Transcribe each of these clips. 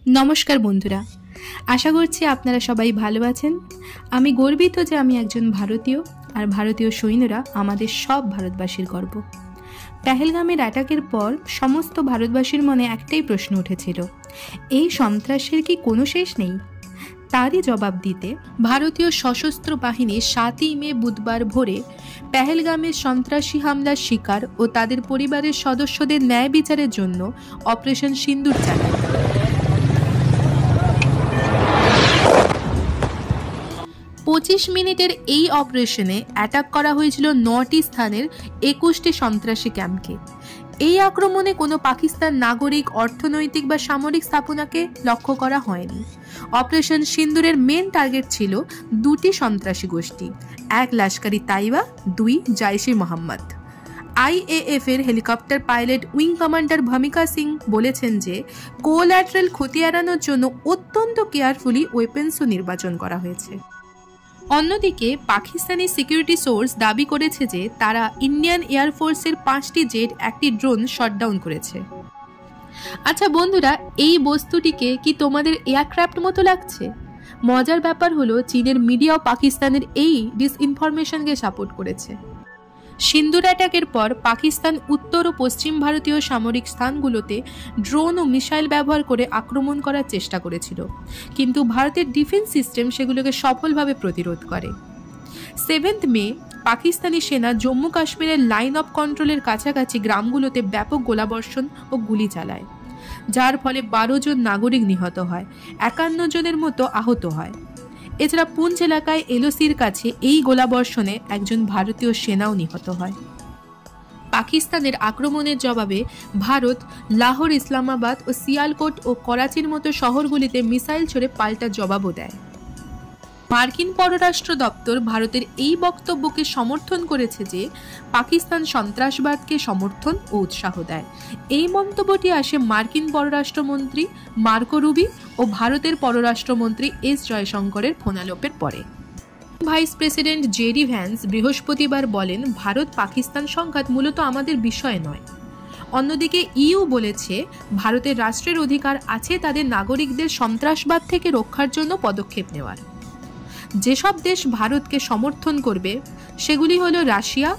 নমস্কার বন্ধুরা, আশা করছি আপনারা সবাই ভালো আছেন। আমি গর্বিত যে আমি একজন ভারতীয়, আর ভারতীয় সৈন্যরা আমাদের সব ভারতবাসীর গর্ব। পেহেলগামের অ্যাটাকের পর সমস্ত ভারতবাসীর মনে একটাই প্রশ্ন উঠেছিল, এই সন্ত্রাসের কি কোনো শেষ নেই? তারই জবাব দিতে ভারতীয় সশস্ত্র বাহিনী 7ই মে বুধবার ভোরে পেহেলগামের সন্ত্রাসী হামলার শিকার ও তাদের পরিবারের সদস্যদের ন্যায় বিচারের জন্য অপারেশন সিন্দুর চালায়। 25 মিনিটের এই অপারেশনে অ্যাটাক করা হয়েছিল 9টি স্থানের 21টি সন্ত্রাসী ক্যাম্পকে। এই আক্রমণে কোনো পাকিস্তান নাগরিক, অর্থনৈতিক বা সামরিক স্থাপনাকে লক্ষ্য করা হয়নি। অপারেশন সিন্দুরের মেন টার্গেট ছিল 2টি সন্ত্রাসী গোষ্ঠী, 1 লস্কর-ই তাইবা, 2 জৈশ-ই-মোহাম্মদ। IAF এর হেলিকপ্টার পাইলট উইং কমান্ডার ভূমিকা সিং বলেছেন যে কোল্যাটারাল ক্ষতি এড়ানোর জন্য অত্যন্ত কেয়ারফুলি ওয়েপন্সও নির্বাচন করা হয়েছে। অন্যদিকে পাকিস্তানি সিকিউরিটি সোর্স দাবি করেছে যে তারা ইন্ডিয়ান এয়ারফোর্সের 5টি জেট, 1টি ড্রোন শটডাউন করেছে। আচ্ছা বন্ধুরা, এই বস্তুটিকে কি তোমাদের এয়ারক্রাফট মতো লাগছে? মজার ব্যাপার হলো, চীনের মিডিয়াও পাকিস্তানের এই ডিসইনফরমেশনকে সাপোর্ট করেছে। সিন্দুর অ্যাটাকের পর পাকিস্তান উত্তর ও পশ্চিম ভারতীয় সামরিক স্থানগুলোতে ড্রোন ও মিসাইল ব্যবহার করে আক্রমণ করার চেষ্টা করেছিল, কিন্তু ভারতের ডিফেন্স সিস্টেম সেগুলোকে সফলভাবে প্রতিরোধ করে। 7 মে পাকিস্তানি সেনা জম্মু কাশ্মীরের লাইন অফ কন্ট্রোলের কাছাকাছি গ্রামগুলোতে ব্যাপক গোলাবর্ষণ ও গুলি চালায়, যার ফলে 12 জন নাগরিক নিহত হয়, 51 জনের মতো আহত হয়। এছাড়া পুঞ্চ এলাকায় এলওসির কাছে এই গোলাবর্ষণে একজন ভারতীয় সেনাও নিহত হয়। পাকিস্তানের আক্রমণের জবাবে ভারত লাহোর, ইসলামাবাদ ও সিয়ালকোট ও করাচির মতো শহরগুলিতে মিসাইল ছড়ে পাল্টা জবাবও দেয়। মার্কিন পররাষ্ট্র দপ্তর ভারতের এই বক্তব্যকে সমর্থন করেছে যে পাকিস্তান সন্ত্রাসবাদকে সমর্থন ও উৎসাহ দেয়। এই মন্তব্যটি আসে মার্কিন পররাষ্ট্রমন্ত্রী মার্কো রুবি ও ভারতের পররাষ্ট্রমন্ত্রী এস জয়শঙ্করের ফোনালাপের পরে। ভাইস প্রেসিডেন্ট জেডি ভ্যান্স বৃহস্পতিবার বলেন, ভারত পাকিস্তান সংঘাত মূলত আমাদের বিষয় নয়। অন্যদিকে ইউ বলেছে, ভারতের রাষ্ট্রের অধিকার আছে তাদের নাগরিকদের সন্ত্রাসবাদ থেকে রক্ষার জন্য পদক্ষেপ নেওয়ার। যেসব দেশ ভারতকে সমর্থন করবে সেগুলি হলো রাশিয়া,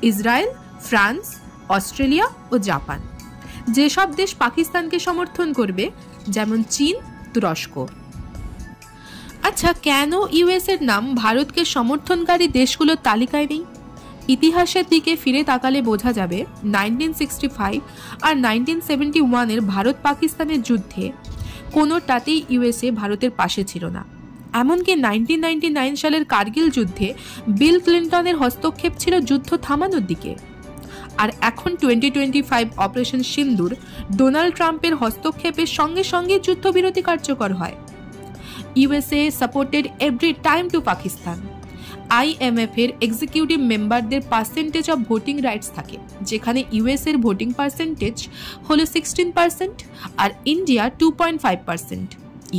ইসরায়েল, ফ্রান্স, অস্ট্রেলিয়া ও জাপান। যেসব দেশ পাকিস্তানকে সমর্থন করবে, যেমন চীন, তুরস্ক। আচ্ছা, কেন ইউএস এর নাম ভারতকে সমর্থনকারী দেশগুলোর তালিকায় নেই? ইতিহাসের দিকে ফিরে তাকালে বোঝা যাবে 1965 আর 1971 এর ভারত পাকিস্তানের যুদ্ধে কোনোটাতেই ইউএসএ ভারতের পাশে ছিল না। এমনকি 1999 সালের কার্গিল যুদ্ধে বিল ক্লিন্টনের হস্তক্ষেপ ছিল যুদ্ধ থামানোর দিকে। আর এখন 2025 অপারেশন সিন্দুর ডোনাল্ড ট্রাম্পের হস্তক্ষেপের সঙ্গে সঙ্গে যুদ্ধবিরতি কার্যকর হয়। USA supported every time to Pakistan. IMF এর এক্সিকিউটিভ মেম্বারদের পার্সেন্টেজ অফ ভোটিং রাইটস থাকে, যেখানে ইউএস এর ভোটিং পার্সেন্টেজ হলো 16% আর ইন্ডিয়া 2.5%।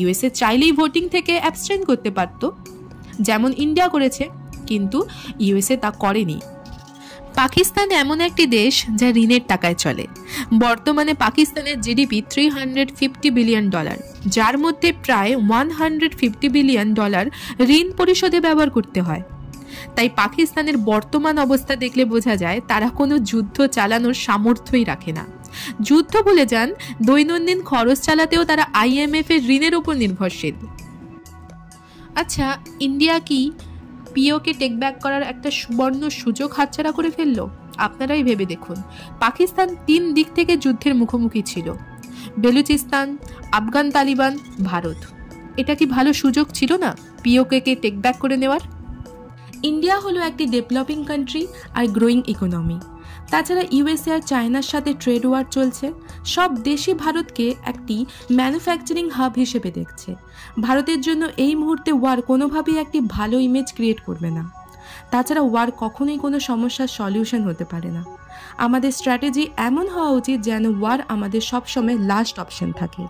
ইউএসএ চাইলেই ভোটিং থেকে অ্যাবস্টেন করতে পারত, যেমন ইন্ডিয়া করেছে, কিন্তু ইউএসএ তা করেনি। পাকিস্তান এমন একটি দেশ যা ঋণের টাকায় চলে। বর্তমানে পাকিস্তানের জিডিপি $350 বিলিয়ন, যার মধ্যে প্রায় $150 বিলিয়ন ঋণ পরিশোধে ব্যবহার করতে হয়। তাই পাকিস্তানের বর্তমান অবস্থা দেখলে বোঝা যায় তারা কোনো যুদ্ধ চালানোর সামর্থ্যই রাখে না। যুদ্ধ ভুলে যান, দৈনন্দিন খরচ চালাতেও তারা IMF এর ঋণের উপর নির্ভরশীল। আচ্ছা, ইন্ডিয়া কি পিওকে টেক ব্যাক করার একটা সুবর্ণ সুযোগ হাতছাড়া করে ফেলল? আপনারাই ভেবে দেখুন, পাকিস্তান 3 দিক থেকে যুদ্ধের মুখোমুখি ছিল, বেলুচিস্তান, আফগান তালিবান, ভারত। এটা কি ভালো সুযোগ ছিল না পিওকে টেক ব্যাক করে নেওয়ার? ইন্ডিয়া হলো একটি ডেভেলপিং কান্ট্রি আর গ্রোয়িং ইকোনমি। তাছাড়া ইউএসএ আর চায়নার সাথে ট্রেড ওয়ার চলছে। সব দেশই ভারতকে একটি ম্যানুফ্যাকচারিং হাব হিসেবে দেখছে। ভারতের জন্য এই মুহূর্তে ওয়ার কোনোভাবেই একটি ভালো ইমেজ ক্রিয়েট করবে না। তাছাড়া ওয়ার কখনোই কোনো সমস্যার সলিউশন হতে পারে না। আমাদের স্ট্র্যাটেজি এমন হওয়া উচিত যেন ওয়ার আমাদের সবসময় লাস্ট অপশন থাকে।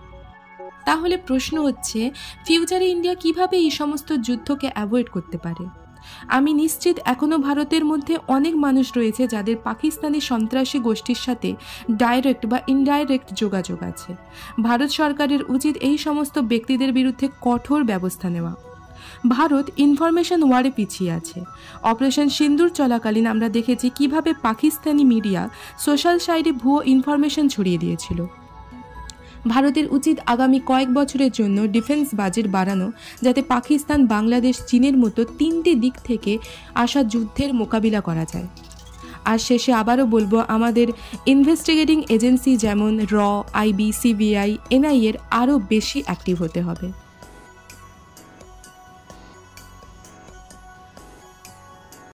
তাহলে প্রশ্ন হচ্ছে, ফিউচারে ইন্ডিয়া কিভাবে এই সমস্ত যুদ্ধকে অ্যাভয়েড করতে পারে? আমি নিশ্চিত এখনও ভারতের মধ্যে অনেক মানুষ রয়েছে যাদের পাকিস্তানি সন্ত্রাসী গোষ্ঠীর সাথে ডাইরেক্ট বা ইনডাইরেক্ট যোগাযোগ আছে। ভারত সরকারের উচিত এই সমস্ত ব্যক্তিদের বিরুদ্ধে কঠোর ব্যবস্থা নেওয়া। ভারত ইনফরমেশন ওয়ারে পিছিয়ে আছে। অপারেশন সিন্দুর চলাকালীন আমরা দেখেছি কিভাবে পাকিস্তানি মিডিয়া সোশ্যাল সাইটে ভুয়ো ইনফরমেশন ছড়িয়ে দিয়েছিল। ভারতের উচিত আগামী কয়েক বছরের জন্য ডিফেন্স বাজেট বাড়ানো, যাতে পাকিস্তান, বাংলাদেশ, চীনের মতো 3টে দিক থেকে আসা যুদ্ধের মোকাবিলা করা যায়। আর শেষে আবারও বলবো, আমাদের ইনভেস্টিগেটিং এজেন্সি যেমন র, আইবি, সিবিআই, এনআইএর আরও বেশি অ্যাক্টিভ হতে হবে।